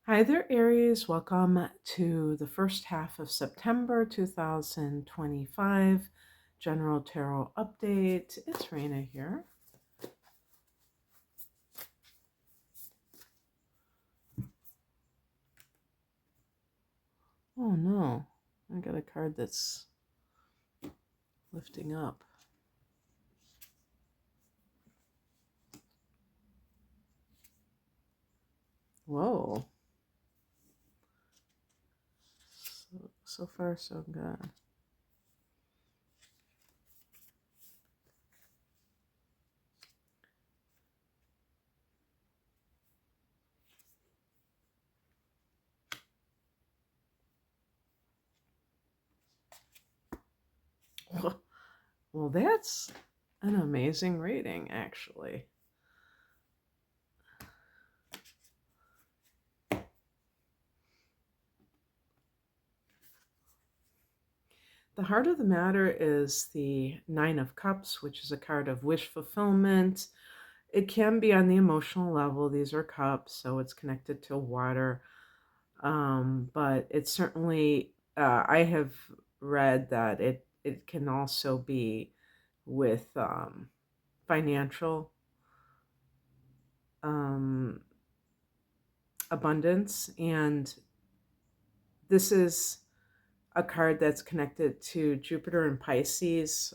Hi there, Aries. Welcome to the first half of September 2025 General Tarot Update. It's Raina here. Oh no, I got a card that's lifting up. Whoa. So far, so good. Well, that's an amazing reading, actually. The heart of the matter is the Nine of Cups, which is a card of wish fulfillment. It can be on the emotional level. These are cups, so it's connected to water. But it's certainly, I have read that it can also be with financial um, abundance. And this is a card that's connected to Jupiter and Pisces.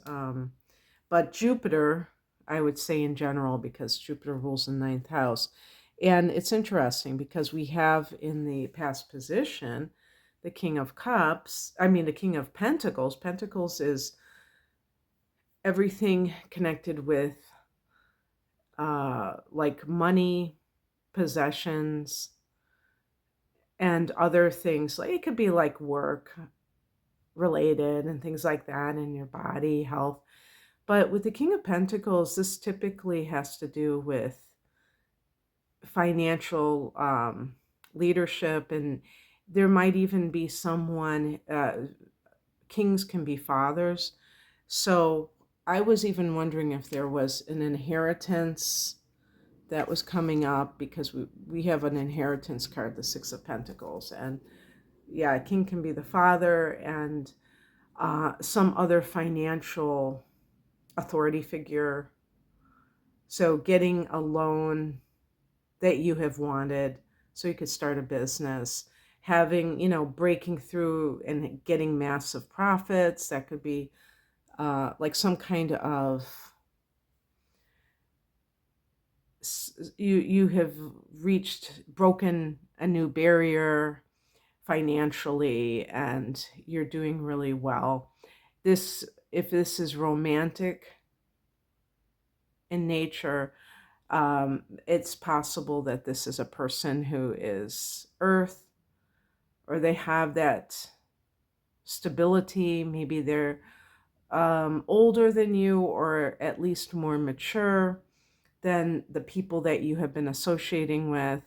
But Jupiter, I would say in general, because Jupiter rules the ninth house. And it's interesting because we have in the past position the King of Cups, the King of Pentacles. Pentacles is everything connected with like money, possessions, and other things. Like it could be like work related and things like that in your body, health. But with the King of Pentacles, this typically has to do with financial leadership, and there might even be someone, kings can be fathers. So I was even wondering if there was an inheritance that was coming up, because we have an inheritance card, the Six of Pentacles. And yeah, a king can be the father, and some other financial authority figure. So getting a loan that you have wanted so you could start a business, having, breaking through and getting massive profits. That could be like some kind of, you have broken a new barrier financially, and you're doing really well. This, if this is romantic in nature, it's possible that this is a person who is earth, or they have that stability. Maybe they're older than you, or at least more mature than the people that you have been associating with.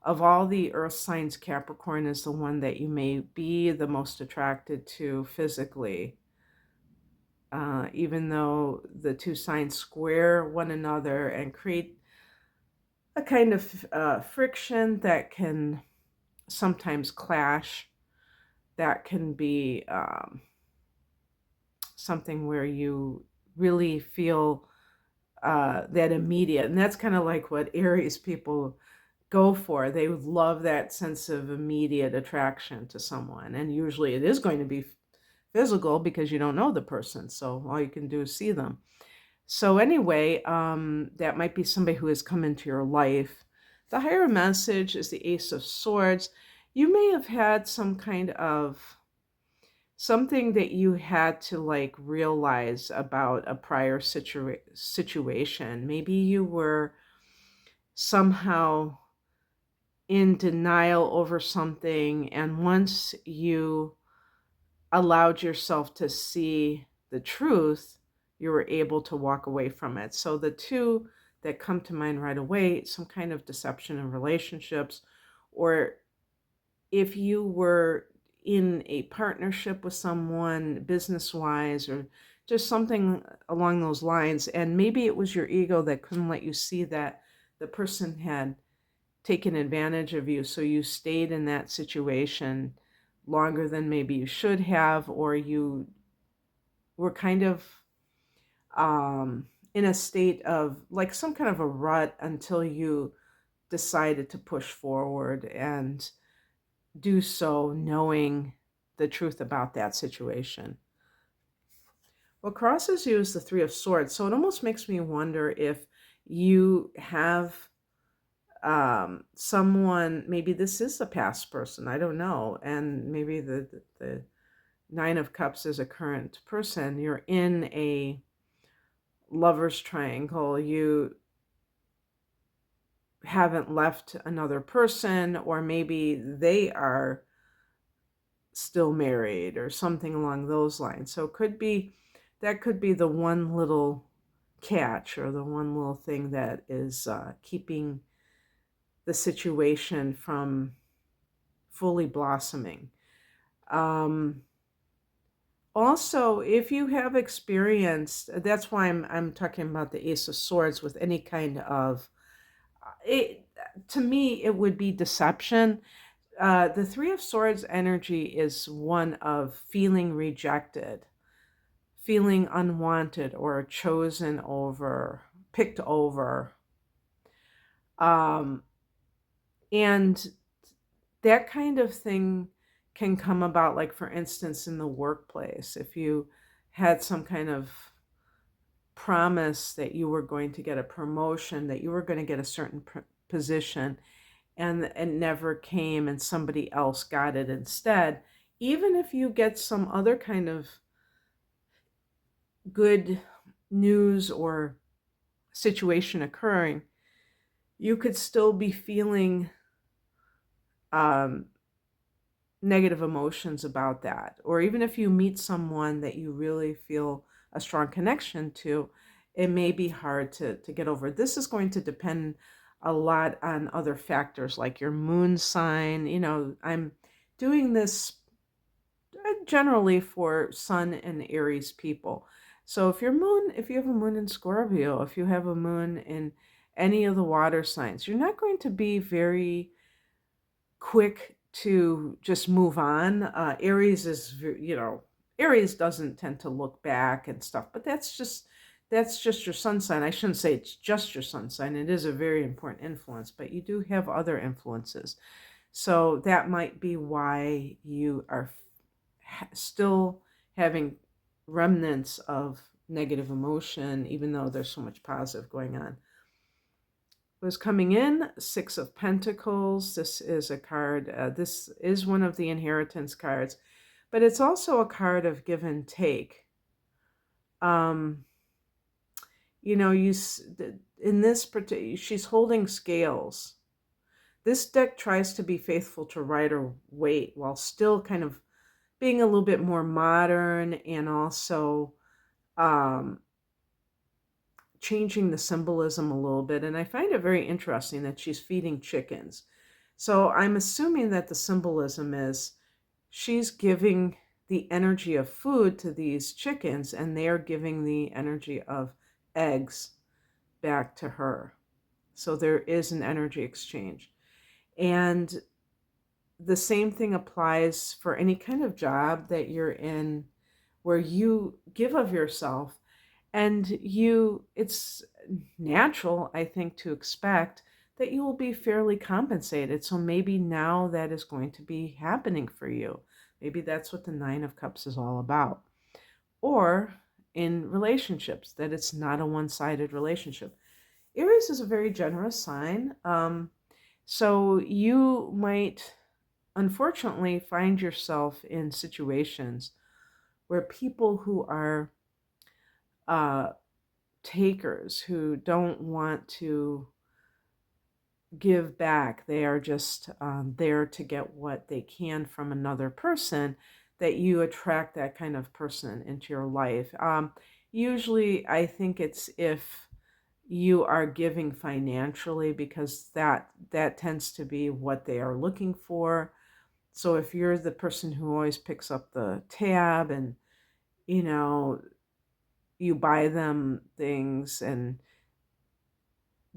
Of all the earth signs, Capricorn is the one that you may be the most attracted to physically. Even though the two signs square one another and create a kind of friction that can sometimes clash, that can be something where you really feel that immediate. And that's kind of like what Aries people go for. They would love that sense of immediate attraction to someone. And usually it is going to be physical, because you don't know the person. So all you can do is see them. So anyway, that might be somebody who has come into your life. The higher message is the Ace of Swords. You may have had some kind of something that you had to like realize about a prior situation. Maybe you were somehow in denial over something, and once you allowed yourself to see the truth, you were able to walk away from it. So the two that come to mind right away, some kind of deception in relationships, or if you were in a partnership with someone business wise, or just something along those lines, and maybe it was your ego that couldn't let you see that the person had taken advantage of you, so you stayed in that situation longer than maybe you should have, or you were kind of in a state of like some kind of a rut until you decided to push forward and do so knowing the truth about that situation. What crosses you is the Three of Swords. So it almost makes me wonder if you have someone, maybe this is a past person, I don't know, and maybe the Nine of Cups is a current person. You're in a lover's triangle. You haven't left another person, or maybe they are still married or something along those lines. So it could be that could be the one little catch or the one little thing that is keeping the situation from fully blossoming. Um, Also, if you have experienced, that's why I'm talking about the Ace of Swords with any kind of it. To me, it would be deception. The Three of Swords energy is one of feeling rejected, feeling unwanted or chosen over, picked over. Um, and that kind of thing can come about, like, for instance, in the workplace. If you had some kind of promise that you were going to get a promotion, that you were going to get a certain position, and it never came and somebody else got it instead, even if you get some other kind of good news or situation occurring, you could still be feeling um, negative emotions about that. Or even if you meet someone that you really feel a strong connection to, it may be hard to get over. This is going to depend a lot on other factors like your moon sign. I'm doing this generally for Sun and Aries people. So if you have a moon in Scorpio, if you have a moon in any of the water signs, you're not going to be very quick to just move on. Aries is, Aries doesn't tend to look back and stuff, but that's just your sun sign. I shouldn't say it's just your sun sign. It is a very important influence, but you do have other influences. So that might be why you are still having remnants of negative emotion, even though there's so much positive going on. Was coming in, Six of Pentacles. This is a card, this is one of the inheritance cards, but it's also a card of give and take. Um, in this particular, she's holding scales. This deck tries to be faithful to Rider Waite while still kind of being a little bit more modern, and also um, changing the symbolism a little bit. And I find it very interesting that she's feeding chickens. So I'm assuming that the symbolism is she's giving the energy of food to these chickens, and they're giving the energy of eggs back to her. So there is an energy exchange. And the same thing applies for any kind of job that you're in where you give of yourself, and it's natural, I think, to expect that you will be fairly compensated. So maybe now that is going to be happening for you. Maybe that's what the Nine of Cups is all about. Or in relationships, that it's not a one-sided relationship. Aries is a very generous sign. So you might unfortunately find yourself in situations where people who are uh, takers, who don't want to give back, they are just there to get what they can from another person, that you attract that kind of person into your life. Usually, I think it's if you are giving financially, because that tends to be what they are looking for. So if you're the person who always picks up the tab and, you know, you buy them things, and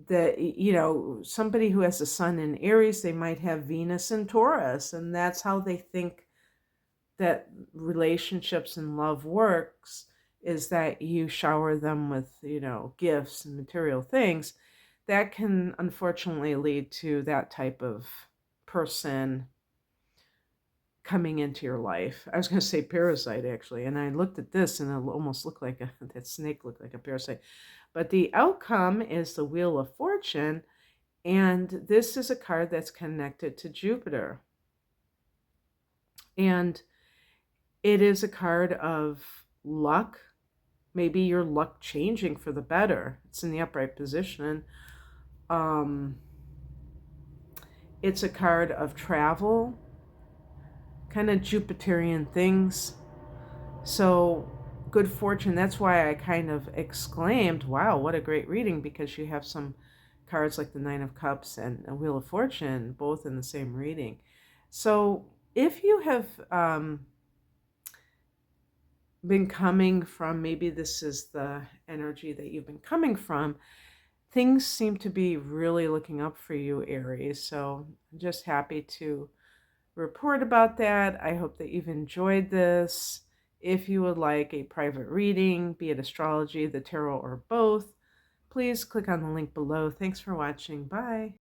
that, somebody who has a sun in Aries, they might have Venus in Taurus, and that's how they think that relationships and love works, is that you shower them with, gifts and material things. That can unfortunately lead to that type of person coming into your life. I was going to say parasite, actually, and I looked at this and it almost looked like that snake looked like a parasite. But the outcome is the Wheel of Fortune, and this is a card that's connected to Jupiter. And it is a card of luck, maybe your luck changing for the better. It's in the upright position. Um, it's a card of travel, kind of Jupiterian things. So, good fortune. That's why I kind of exclaimed, wow, what a great reading, because you have some cards like the Nine of Cups and a Wheel of Fortune both in the same reading. So, if you have been coming from, maybe this is the energy that you've been coming from, things seem to be really looking up for you, Aries. So I'm just happy to report about that. I hope that you've enjoyed this. If you would like a private reading, be it astrology, the tarot, or both, please click on the link below. Thanks for watching. Bye.